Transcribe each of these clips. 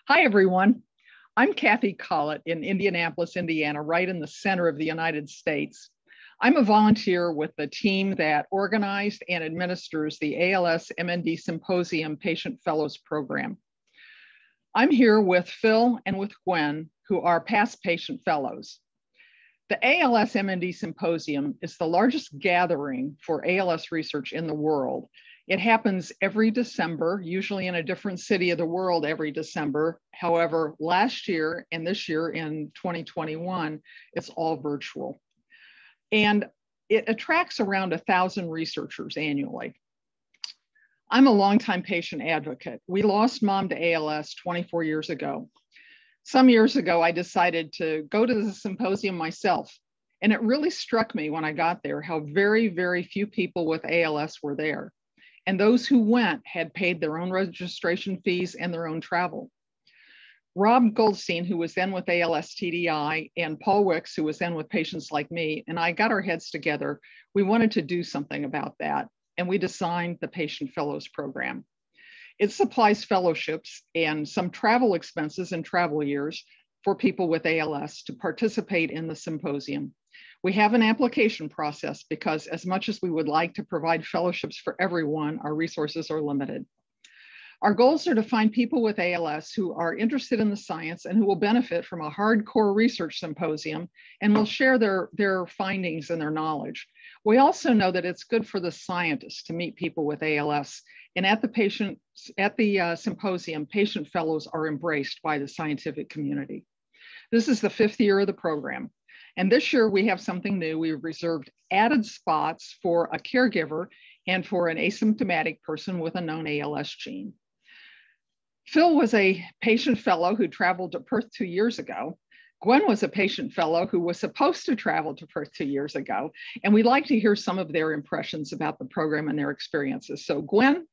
Hi, everyone. I'm Kathy Collett in Indianapolis, Indiana, right in the center of the United States. I'm a volunteer with the team that organized and administers the ALS MND Symposium Patient Fellows program. I'm here with Phil and with Gwen, who are past patient fellows. The ALS MND Symposium is the largest gathering for ALS research in the world. It happens every December, usually in a different city of the world every December. However, last year and this year in 2021, it's all virtual. And it attracts around 1,000 researchers annually. I'm a longtime patient advocate. We lost Mom to ALS 24 years ago. Some years ago, I decided to go to the symposium myself. And it really struck me when I got there how very, very few people with ALS were there. And those who went had paid their own registration fees and their own travel. Rob Goldstein, who was then with ALS TDI, and Paul Wicks, who was then with Patients Like Me, and I got our heads together. We wanted to do something about that, and we designed the Patient Fellows program. It supplies fellowships and some travel expenses and travel years for people with ALS to participate in the symposium. We have an application process because as much as we would like to provide fellowships for everyone, our resources are limited. Our goals are to find people with ALS who are interested in the science and who will benefit from a hardcore research symposium and will share their findings and their knowledge. We also know that it's good for the scientists to meet people with ALS. And at the symposium, patient fellows are embraced by the scientific community. This is the 5th year of the program. And this year we have something new. We've reserved added spots for a caregiver and for an asymptomatic person with a known ALS gene. Phil was a patient fellow who traveled to Perth 2 years ago. Gwen was a patient fellow who was supposed to travel to Perth 2 years ago. And we'd like to hear some of their impressions about the program and their experiences. So Gwen,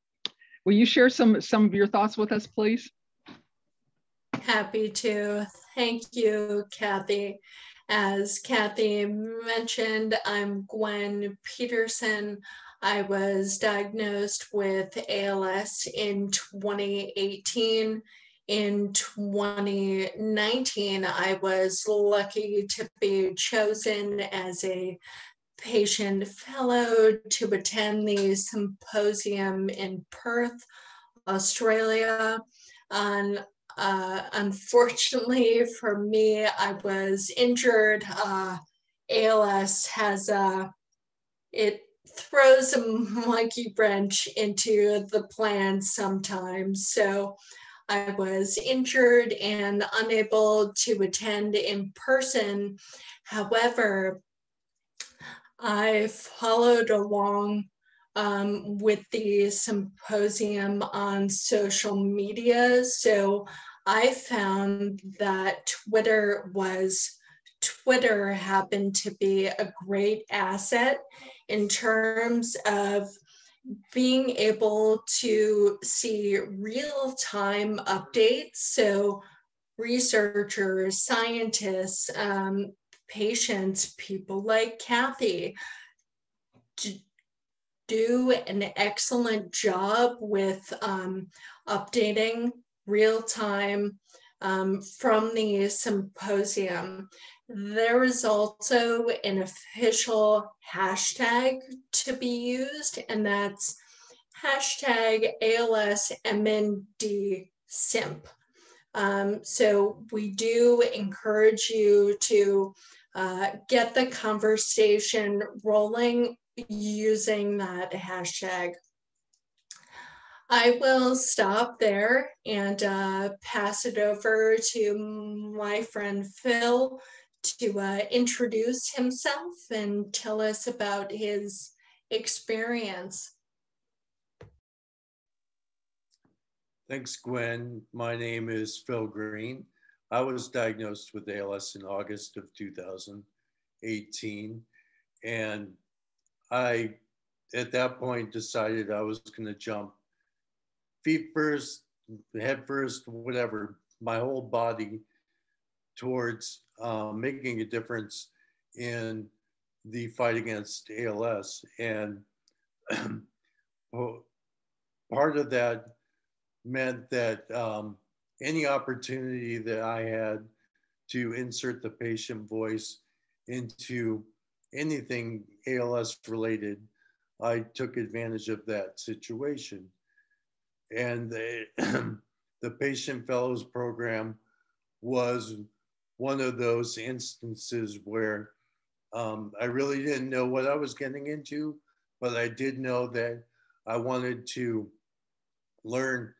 will you share some of your thoughts with us, please? Happy to. Thank you, Kathy. As Kathy mentioned, I'm Gwen Peterson. I was diagnosed with ALS in 2018. In 2019, I was lucky to be chosen as a patient fellow to attend the symposium in Perth, Australia. Unfortunately for me, I was injured. ALS it throws a monkey wrench into the plan sometimes. So I was injured and unable to attend in person. However, I followed along with the symposium on social media. So I found that Twitter happened to be a great asset in terms of being able to see real-time updates. So researchers, scientists, patients, people like Kathy do an excellent job with updating real-time from the symposium. There is also an official hashtag to be used, and that's hashtag ALSMNDSymp. So we do encourage you to get the conversation rolling using that hashtag. I will stop there and pass it over to my friend Phil to introduce himself and tell us about his experience. Thanks, Gwen. My name is Phil Green. I was diagnosed with ALS in August of 2018. And I, at that point, decided I was going to jump feet first, head first, whatever, my whole body towards making a difference in the fight against ALS. And part of that meant that any opportunity that I had to insert the patient voice into anything ALS related, I took advantage of that situation. And the Patient Fellows program was one of those instances where I really didn't know what I was getting into, but I did know that I wanted to learn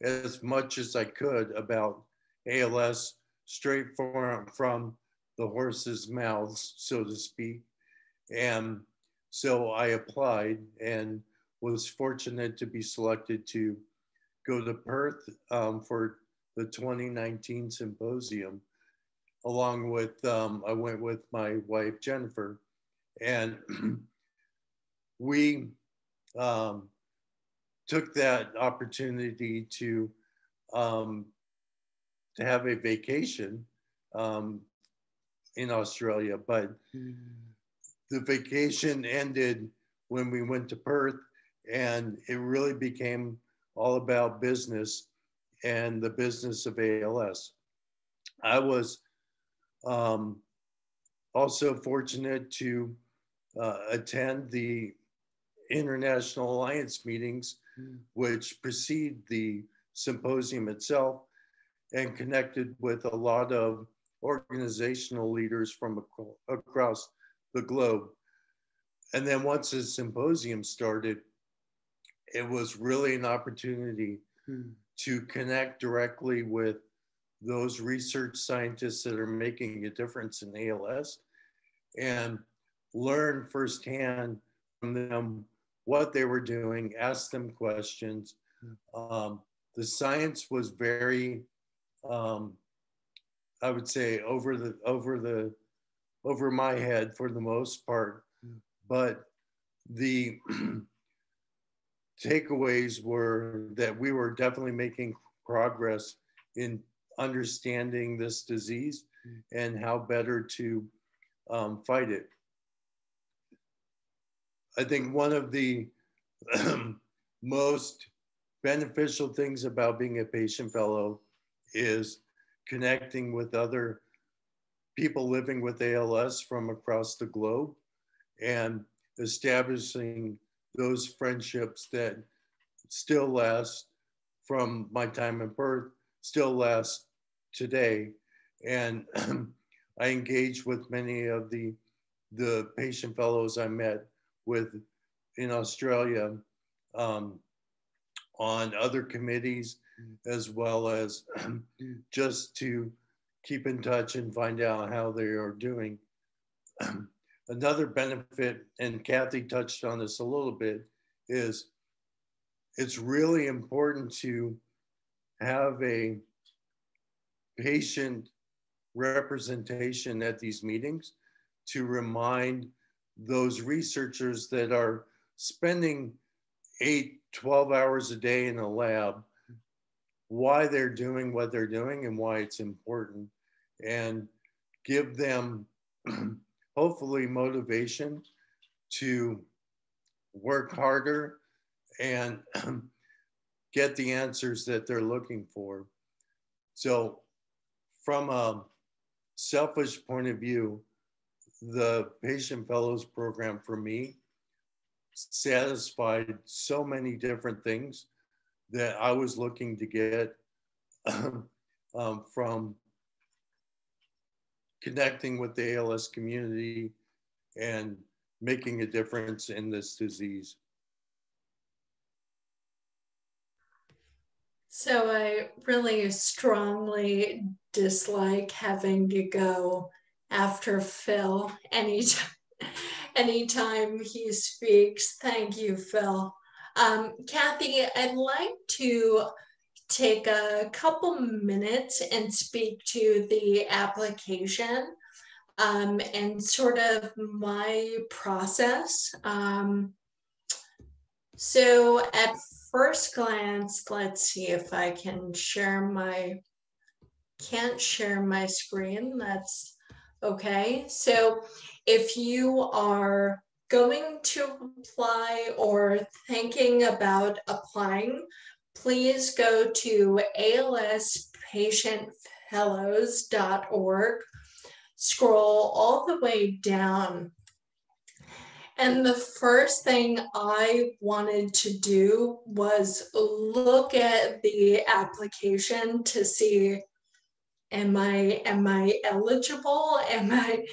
as much as I could about ALS straight from the horse's mouths, so to speak. And so I applied and was fortunate to be selected to go to Perth for the 2019 symposium. Along with, I went with my wife, Jennifer, and we took that opportunity to have a vacation in Australia, but the vacation ended when we went to Perth, and it really became all about business and the business of ALS. I was also fortunate to attend the International Alliance meetings, which precede the symposium itself, and connected with a lot of organizational leaders from across the globe. And then once the symposium started, it was really an opportunity to connect directly with those research scientists that are making a difference in ALS and learn firsthand from them what they were doing, ask them questions. The science was very, I would say, over my head for the most part, but the takeaways were that we were definitely making progress in understanding this disease and how better to fight it. I think one of the most beneficial things about being a patient fellow is connecting with other people living with ALS from across the globe and establishing those friendships that still last from my time in Perth, still last today. And I engaged with many of the patient fellows I met with in Australia on other committees, as well as just to keep in touch and find out how they are doing. Another benefit, and Kathy touched on this a little bit, is it's really important to have a patient representation at these meetings to remind those researchers that are spending 8-12 hours a day in a lab why they're doing what they're doing and why it's important, and give them hopefully motivation to work harder and get the answers that they're looking for. So from a selfish point of view, the Patient Fellows program for me satisfied so many different things that I was looking to get from connecting with the ALS community and making a difference in this disease. So I really strongly dislike having to go after Phil anytime he speaks. Thank you, Phil. Kathy, I'd like to take a couple minutes and speak to the application and sort of my process. So at first glance, let's see if I can can't share my screen, that's okay. So if you are going to apply or thinking about applying please go to alspatientfellows.org, scroll all the way down. And the first thing I wanted to do was look at the application to see, am I eligible? Am I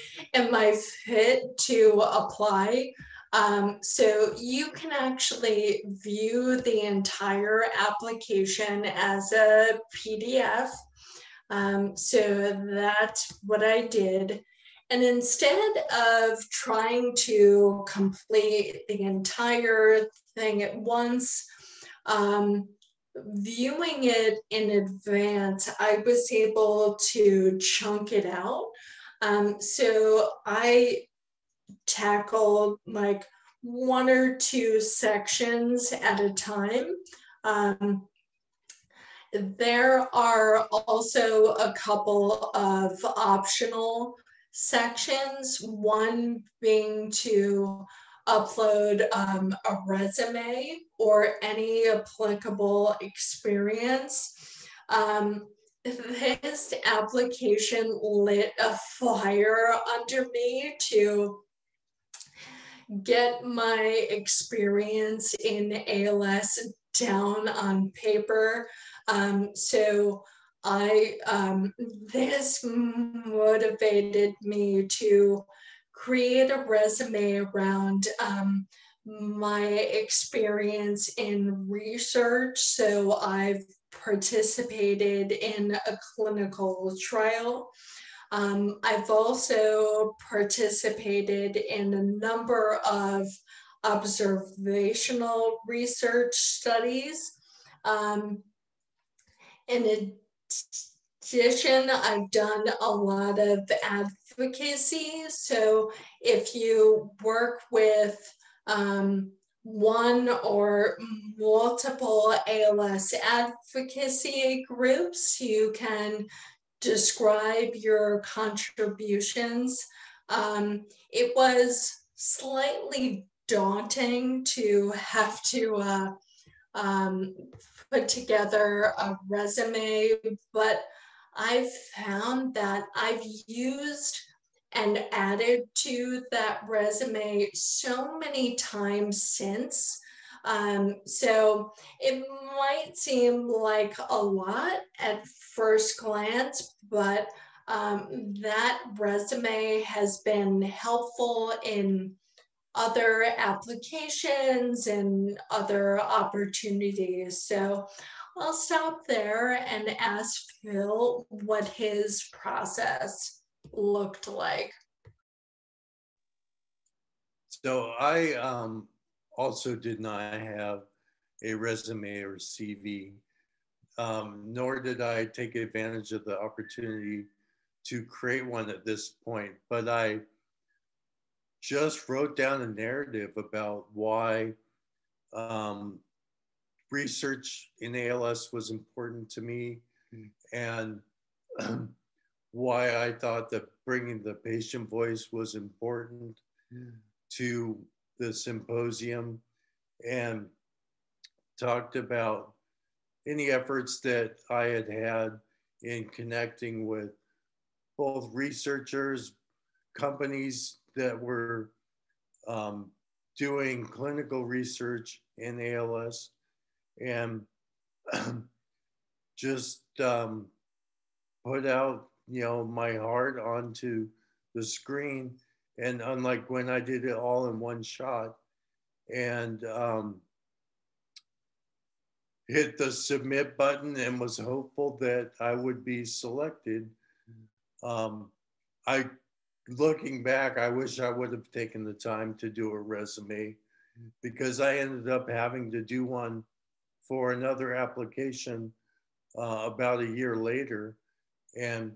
fit to apply? So you can actually view the entire application as a PDF. So that's what I did. And instead of trying to complete the entire thing at once, viewing it in advance, I was able to chunk it out. So I tackled like 1 or 2 sections at a time. There are also a couple of optional sections, one being to upload a resume or any applicable experience. This application lit a fire under me to get my experience in ALS down on paper. So this motivated me to create a resume around my experience in research. So I've participated in a clinical trial. I've also participated in a number of observational research studies. In addition, I've done a lot of advocacy. So if you work with one or multiple ALS advocacy groups, you can describe your contributions. It was slightly daunting to have to put together a resume, but I've found that I've used and added to that resume so many times since. So it might seem like a lot at first glance, but that resume has been helpful in other applications and other opportunities. So I'll stop there and ask Phil what his process looked like. So I also did not have a resume or CV, nor did I take advantage of the opportunity to create one at this point, but I just wrote down a narrative about why research in ALS was important to me, and why I thought that bringing the patient voice was important to the symposium, and talked about any efforts that I had had in connecting with both researchers, companies that were doing clinical research in ALS, and just put out, my heart onto the screen. And unlike when I did it all in one shot and hit the submit button and was hopeful that I would be selected, looking back, I wish I would have taken the time to do a resume, because I ended up having to do one for another application about a year later. And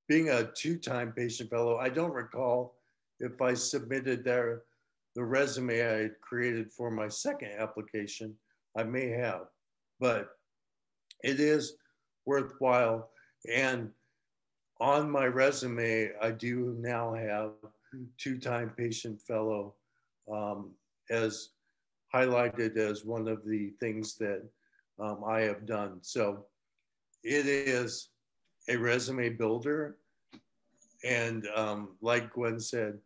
being a 2-time patient fellow, I don't recall if I submitted the resume I had created for my second application. I may have, but it is worthwhile. And on my resume, I do now have 2-time patient fellow as highlighted as one of the things that I have done. So it is a resume builder. And like Gwen said,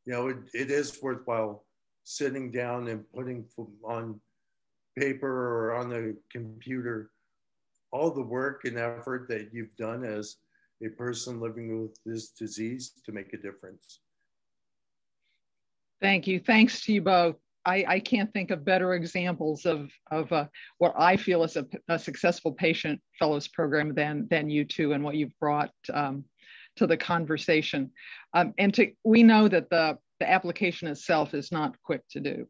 you know, it is worthwhile sitting down and putting on paper or on the computer all the work and effort that you've done as a person living with this disease to make a difference. Thank you. Thanks to you both. I can't think of better examples of what I feel is a successful patient fellows program than you two and what you've brought to the conversation. We know that the application itself is not quick to do,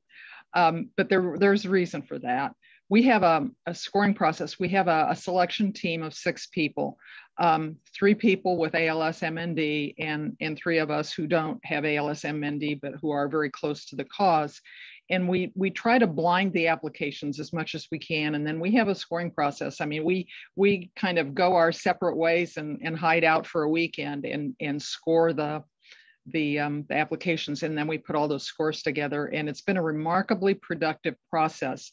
but there's a reason for that. We have a scoring process. We have a selection team of 6 people, 3 people with ALS MND and 3 of us who don't have ALS MND, but who are very close to the cause. And we try to blind the applications as much as we can. And then we have a scoring process. I mean, we kind of go our separate ways and hide out for a weekend and score the applications. And then we put all those scores together. And it's been a remarkably productive process.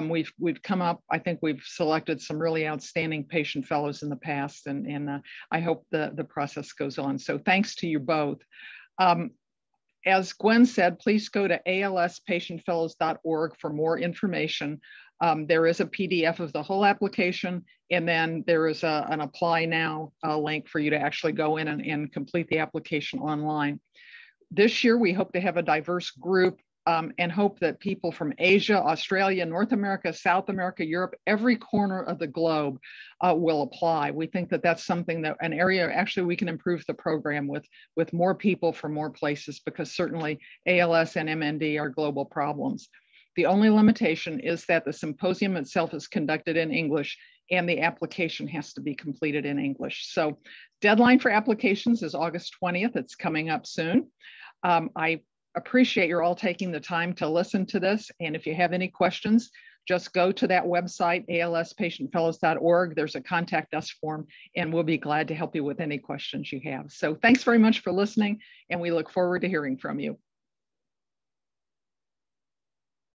We've come up, I think we've selected some really outstanding patient fellows in the past, and I hope the process goes on. So thanks to you both. As Gwen said, please go to alspatientfellows.org for more information. There is a PDF of the whole application, and then there is an apply now link for you to actually go in and complete the application online. This year, we hope to have a diverse group and hope that people from Asia, Australia, North America, South America, Europe, every corner of the globe will apply. We think that that's something that an area actually we can improve the program with more people from more places, because certainly ALS and MND are global problems. The only limitation is that the symposium itself is conducted in English and the application has to be completed in English. So deadline for applications is August 20th. It's coming up soon. I appreciate you're all taking the time to listen to this. And if you have any questions, just go to that website, alspatientfellows.org. There's a contact us form, and we'll be glad to help you with any questions you have. So thanks very much for listening, and we look forward to hearing from you.